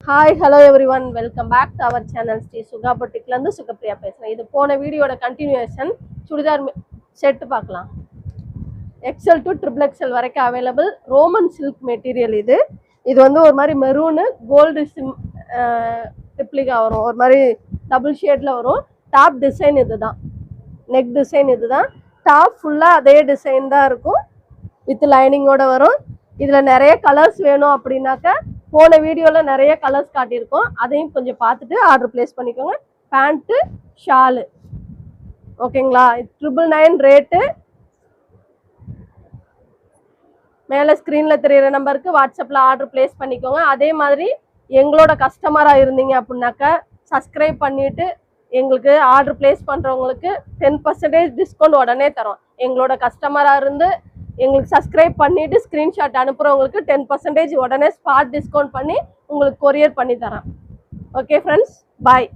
Hi hello everyone welcome back to our channel Sri Suga பொட்டிக்லேருந்து சுகப்பிரியா பேசுகிறேன். இது போன வீடியோட கண்டினியூஷன். சுடிதார் செட்டு பார்க்கலாம். எக்ஸல் டு ட்ரிபிள் எக்ஸல் வரைக்கும் அவைலபிள். ரோமன் சில்க் மெட்டீரியல் இது வந்து ஒரு மாதிரி மெரூனு கோல்டு ட்ரிப்ளிகா வரும், ஒரு மாதிரி டபுள் ஷேடில் வரும். டாப் டிசைன் இதுதான், நெக் டிசைன் இதுதான். டாப் ஃபுல்லாக அதே டிசைன் தான் இருக்கும், வித் லைனிங்கோட வரும். இதில் நிறைய கலர்ஸ் வேணும் அப்படின்னாக்கா போன வீடியோவில் நிறைய கலர்ஸ் காட்டியிருக்கோம், அதையும் கொஞ்சம் பார்த்துட்டு ஆர்டர் பிளேஸ் பண்ணிக்கோங்க. பேண்ட்டு ஷாலு ஓகேங்களா. 999 ரேட்டு. மேலே ஸ்க்ரீனில் தெரிகிற நம்பருக்கு வாட்ஸ்அப்பில் ஆர்டர் பிளேஸ் பண்ணிக்கோங்க. அதே மாதிரி எங்களோட கஸ்டமராக இருந்தீங்க அப்படின்னாக்கா சப்ஸ்கிரைப் பண்ணிவிட்டு எங்களுக்கு ஆர்டர் பிளேஸ் பண்ணுறவங்களுக்கு 10% டிஸ்கவுண்ட் உடனே தரோம். எங்களோட கஸ்டமராக இருந்து எங்களுக்கு சப்ஸ்கிரைப் பண்ணிவிட்டு ஸ்க்ரீன்ஷாட் அனுப்புகிறவங்களுக்கு 10% உடனே ஸ்பாட் டிஸ்கவுண்ட் பண்ணி உங்களுக்கு கொரியர் பண்ணி தரேன். ஓகே ஃப்ரெண்ட்ஸ், பாய்.